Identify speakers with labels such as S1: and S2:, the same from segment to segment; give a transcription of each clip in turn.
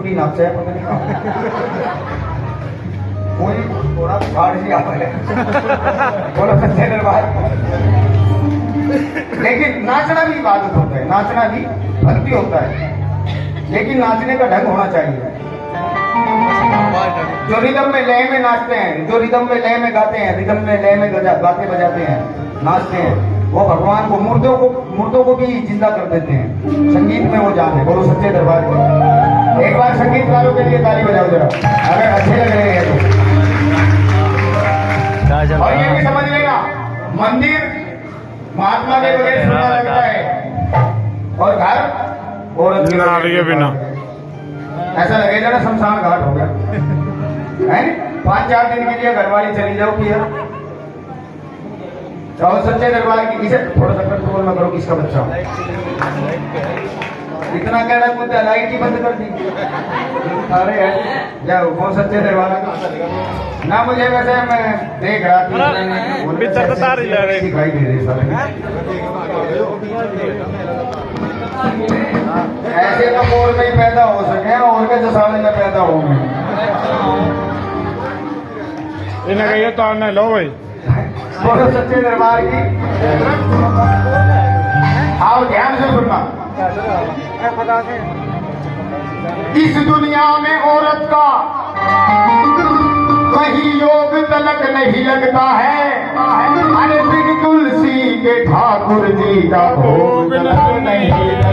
S1: पूरी नाचे है पता नहीं कहाँ। कोई थोड़ा फाड़ दिया है बोलो सच्चे दरबार। लेकिन नाचना भी इबादत होता है, नाचना भी भक्ति होता है, लेकिन नाचने का ढंग होना चाहिए। जो रिदम में लय में नाचते हैं, जो रिदम में लय में गाते हैं, रिदम में लय में गाते बजाते हैं, नाचते हैं, वो भगवान को मुर्दों को भी जिंदा कर देते हैं। संगीत में वो जान है। बोलो सच्चे दरबार की। एक बार संगीतकारों के लिए ताली बजाओ जरा, अगर अच्छे लग रहे हैं तो। और ये भी समझिएगा, मंदिर महात्मा के बगैर सुना लगता है और घर औरत के बिना ऐसा लगेगा ना शमशान घाट हो गया है। 5-4 दिन के लिए घरवाली चली जाओ कि चाहो सच्चे दरबार की। इसे थोड़ा सा कंट्रोल में करो, किसका बच्चा इतना कहना मुझे लाइट ही बंद कर दी। अरे जाओ वो सच्चे दरबार ना। मुझे वैसे मैं देख रहा था दिखाई दे रही सारे। ऐसे तो मोर में ही पैदा हो सके और के जसाने में पैदा हो गए।
S2: इन्हें कहिए तो नहीं लो भाई।
S1: बोलो सच्चे दरबार की। आओ ध्यान से सुनना। इस दुनिया में औरत का कहीं योग तलक नहीं लगता है। अरे बिन तुलसी के ठाकुर जी का भोग नहीं लगता।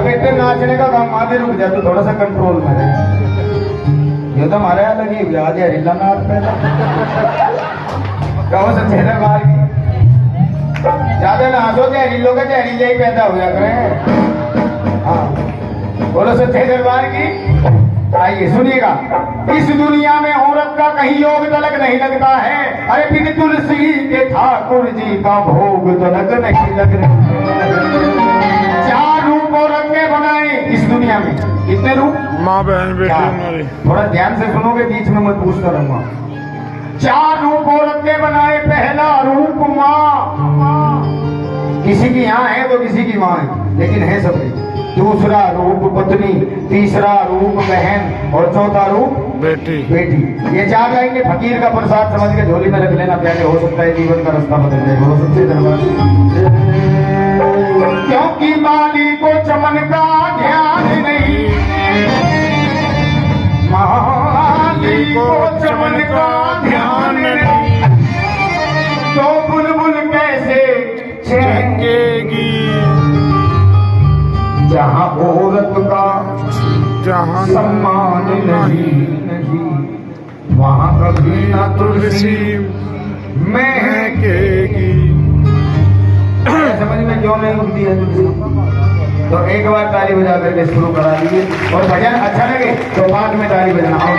S1: बेटे नाचने का काम आगे रुक जाए तो थोड़ा सा कंट्रोल में रहे। ये तो हमारे यहाँ लगी हुई आज हरीला नाच पैदा कहो सच्चे दरबार की। ज्यादा ना हंसो, जहरीलो का जहरीले ही पैदा हो जाते हैं। हाँ बोलो सच्चे दरबार की। आइए सुनिएगा। इस दुनिया में औरत का कहीं योग तलक नहीं लगता है। अरे बिन तुलसी के ठाकुर जी का भोग तलक नहीं लगता। 4 रूप औरत के बनाए इस दुनिया में। कितने रूप?
S2: माँ बहन बेटी।
S1: थोड़ा ध्यान से सुनोगे, बीच में मत पूछता रहूंगा। 4 रूप औरत के बनाए। पहला रूप माँ, किसी की यहाँ है तो किसी की वहां है, लेकिन है सबकी। दूसरा रूप पत्नी, तीसरा रूप बहन और चौथा रूप
S2: बेटी।
S1: ये 4 लाइनें फकीर का प्रसाद समझ के झोली में रख लेना। प्यारे हो सकता है जीवन का रास्ता बदल जाए। बोलो सच्चे दरबार। क्योंकि माली को चमन का ध्यान नहीं, माली को चमन का ध्यान नहीं, तो बुलबुल कैसे चहकेगी। जहाँ औरत का
S2: जहाँ
S1: सम्मान नहीं, वहाँ कभी ना तुलसी महकेगी। समझ में क्यों नहीं उठती है तुलसी? तो एक बार ताली बजा करके शुरू करा दीजिए, और भजन अच्छा लगे तो बाद में ताली बजाना। आओ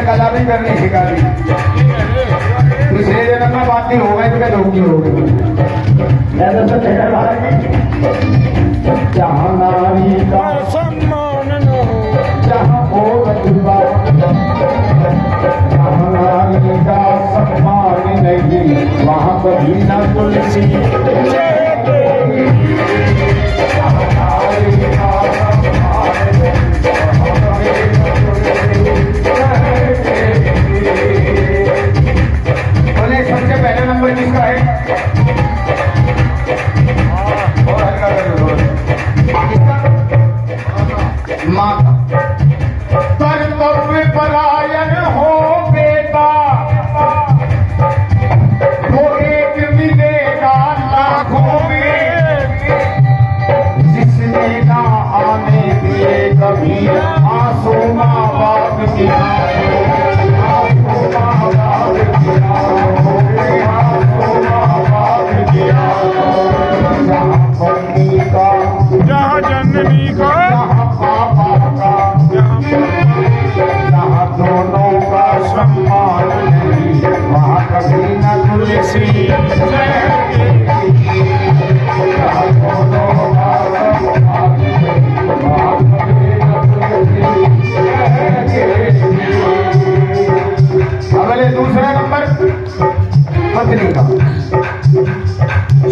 S1: कला भी करनी सिखा दी। पिछले जन्म में बात नहीं हो गई तो क्या धोखी हो गई। जहाँ नारी का सम्मान न हो, जहाँ औरत का, जहाँ नारी का सम्मान नहीं, वहाँ कभी ना तुलसी। सबसे पहला नंबर किसका है? और हल्का कर दो। माँ कर्तव्य परायण हो बेटा, वो एक मिलेगा लाखों में, जिसने ना आने दिए कभी आंसू माँ बाप की। जहाँ जननी का
S2: सी
S1: अगले दूसरा नंबर पत्नी का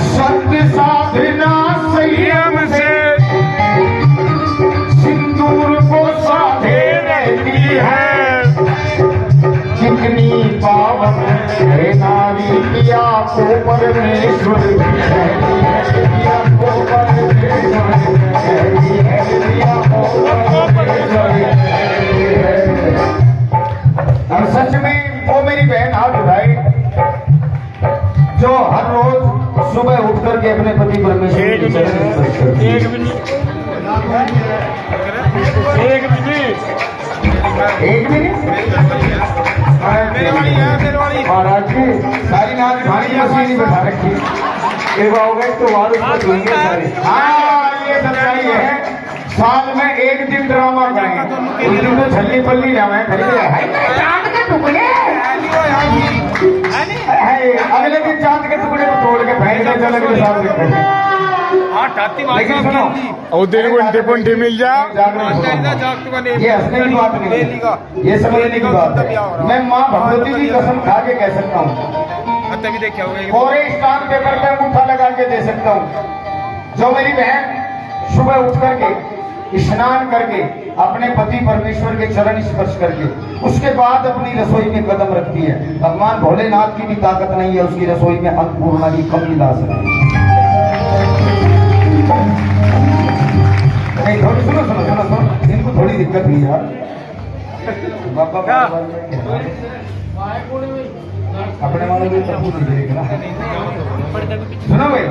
S1: सत्य साधना संयम से सिंदूर को साधे रहती है कितनी पावन है नारी किया को परमेश्वर की कहती है किया को परमेश्वर कहती है किया को परमेश्वर कहती है। और सच में वो मेरी बहन हाथ उठाई जो हर रोज सुबह उठ करके अपने पति परमेश्वर की चरण स्पर्श करती है।
S2: एक मिनट एक मिनट
S1: महाराज जी सारी नाच भारी मशीन ही बैठा रखी एक हो गई तो वार उसको धोएंगे सारे। हाँ ये सच्चाई है। साल में एक दिन ड्रामा करेंगे उस दिन तो छल्ली पल्ली जावे चांद के टुकड़े अगले दिन चांद के टुकड़े को तोड़ के फेंक दे चल अगले साल देखेंगे। लेकिन सुनो
S2: और दिन घंटे पंटे मिल जा
S1: ये हंसने की बात नहीं है, ये समझने की बात है। मैं माँ भगवती की कसम खा के कह सकता हूँ पूरे स्टाम्प पेपर पे अंगूठा लगा के दे सकता हूँ जो मेरी बहन सुबह उठ करके स्नान करके अपने पति परमेश्वर के चरण स्पर्श करके उसके बाद अपनी रसोई में कदम रखती है भगवान भोलेनाथ की भी ताकत नहीं है उसकी रसोई में अन्नपूर्णा की कमी ला सके। नहीं थोड़ी सुनो सुनो सुनो सुनो इनको थोड़ी दिक्कत हुई यार अपने वालों की तब नहीं देगा सुनो भाई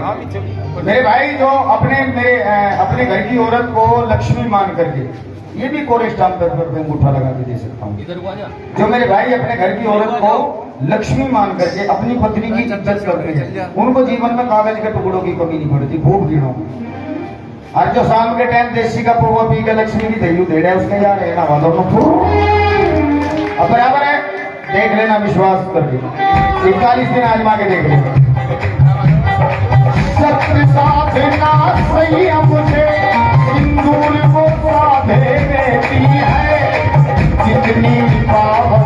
S1: मेरे भाई जो अपने घर की औरत को लक्ष्मी मान करके ये भी कोरे स्टाम्प पेपर पे अंगूठा लगा के दे सकता हूँ जो मेरे भाई अपने घर की औरत को लक्ष्मी मान करके अपनी पत्नी की इज्जत करते हैं उनको जीवन में कागज के टुकड़ों की कमी नहीं पड़ती खूब गिनो। और जो शाम के टाइम देसी का पोवा पी के लक्ष्मी की दही दे रहे उसके यार रहना वालों को अब बराबर है देख लेना विश्वास करके 41 दिन आजमा के देख लेना। सत्य साधना संयम से सिंदूर को साधे देती है जितनी पावन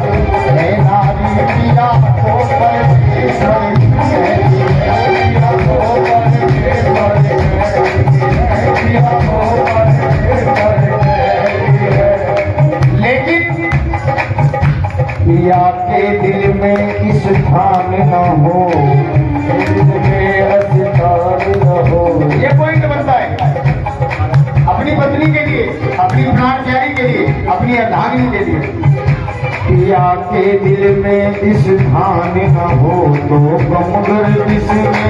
S1: है नारी किया को परमेश्वर कहती है किया को परमेश्वर कहती है किया को परमेश्वर कहती है। लेकिन पिया के दिल में इस स्थान न हो ये पॉइंट बनता है अपनी पत्नी के लिए अपनी प्राण प्यारी के लिए अपनी अर्धांगिनी के लिए पिया के दिल में इस धान न हो तो गमगर जिसमें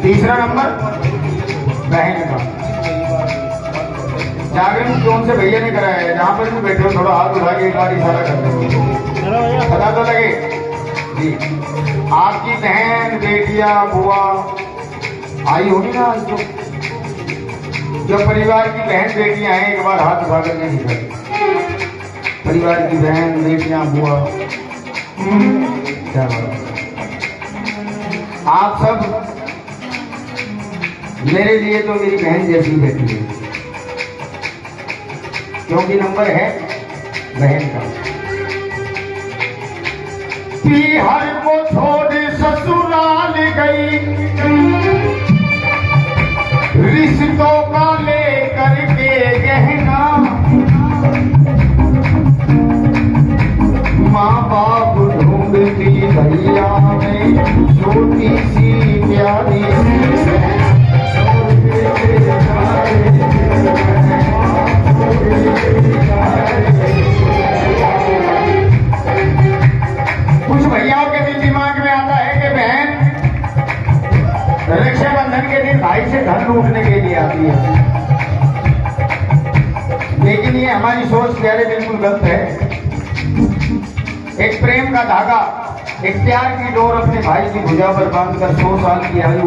S1: तीसरा नंबर बहन का जागरण क्यों से भैया ने कराया है जहाँ पर भी बैठे हो थोड़ा हाथ उठा के एक बार इशारा कर दो पता तो लगे जी। आपकी बहन बेटियां बुआ आई होगी ना आज तो जो परिवार की बहन बेटियां हैं एक बार हाथ उठा करके दिखाई परिवार की बहन बेटियां बुआ क्या बात आप सब मेरे लिए तो मेरी बहन जैसी बेटी है क्योंकि नंबर है बहन का। हर को छोड़ ससुराल गई रिश्तों का लेकर माँ बाप ढूंढती भैया में छोटी सी प्यारी कुछ भैयाओं के दिल दिमाग में आता है कि बहन रक्षाबंधन के दिन भाई से धन लूटने के लिए आती है, लेकिन ये हमारी सोच प्यारे बिल्कुल गलत है। एक प्रेम का धागा, एक प्यार की डोर अपने भाई की भुजा पर बांधकर 100 साल की आयु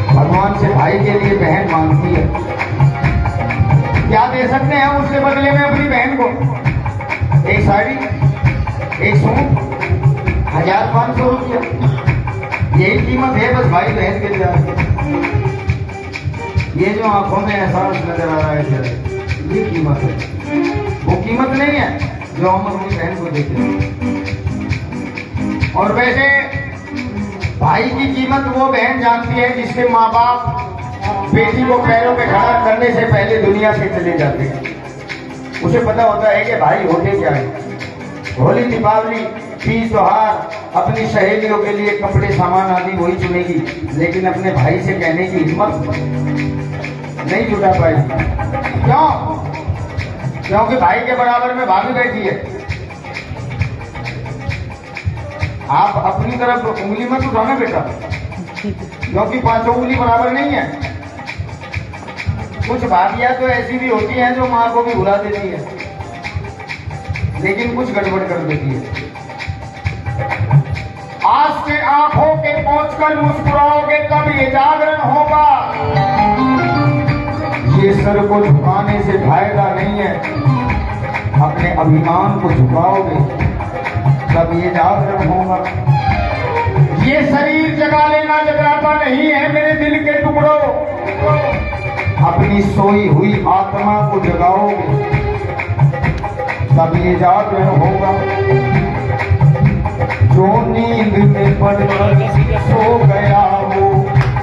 S1: भगवान से भाई के लिए बहन मांगती है। क्या दे सकते हैं उसके बदले में अपनी बहन को? एक साड़ी, एक सूट, 1500 रुपया, यही कीमत है बस भाई बहन के लिए। ये जो आंखों में एहसास नजर आ रहा है ये कीमत है, वो कीमत नहीं है जो हम अपनी बहन को देते हैं। और वैसे भाई की कीमत वो बहन जानती है जिसके माँ बाप बेटी को पैरों पे खड़ा करने से पहले दुनिया से चले जाते हैं। उसे पता होता है कि भाई होते क्या है। होली, दीपावली, तीज त्योहार अपनी सहेलियों के लिए कपड़े सामान आदि वही चुनेगी, लेकिन अपने भाई से कहने की हिम्मत नहीं जुटा पाएगी। क्यों? क्योंकि भाई के बराबर में भाभी बैठी है। आप अपनी तरफ उंगली मत उठाना बेटा, क्योंकि 5 उंगली बराबर नहीं है। कुछ भाभियां तो ऐसी भी होती हैं जो माँ को भी भुला देती है, लेकिन कुछ गड़बड़ कर देती है। आज से आंखों के पहुंचकर मुस्कुराओगे तब ये जागरण होगा। ये सर को झुकाने से फायदा नहीं है, अपने अभिमान को झुकाओगे तब ये जागरण होगा। ये शरीर जगा लेना जगराता नहीं है मेरे दिल के टुकड़ों, अपनी सोई हुई आत्मा को जगाओगे तब ये जागरण होगा। जो नींद में पड़कर सो गया वो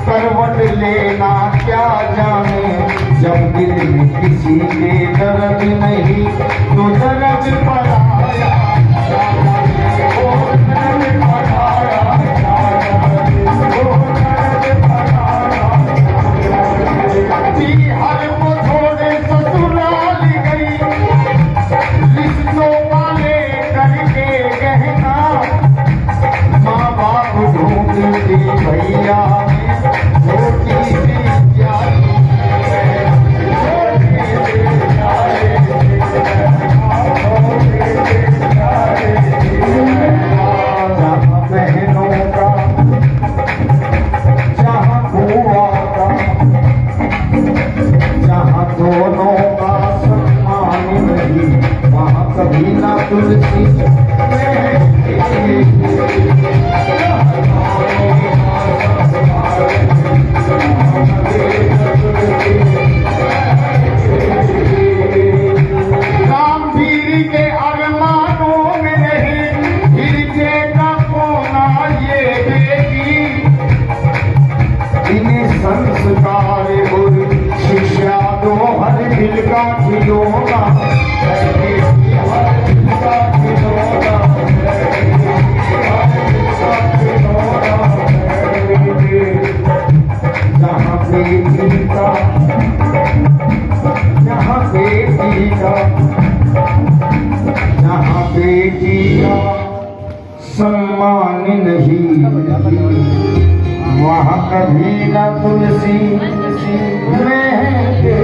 S1: करवट लेना क्या जाने, जब दिल में किसी के दर्द नहीं तो दर्द पड़ाया, हर को छोड़े ससुराल गई, रिश्तों वाले करके कहना, माँ बाप ढूंढती भैया छोटी सी प्यारी बहनों का जहाँ बुआ का, जहाँ दोनों का सम्मान नहीं, वहाँ कभी ना तुलसी रामवीर के अरमानों में नहीं हिरके का कोना ये बेटी, इन्हें संस्कार और शिक्षा दो हर दिल का खिलौना, हर दिल का खिलौना, जहाँ बेटी का, जहाँ बेटी का, जहाँ बेटी का सम्मान नहीं, वहाँ कभी न तुलसी महके।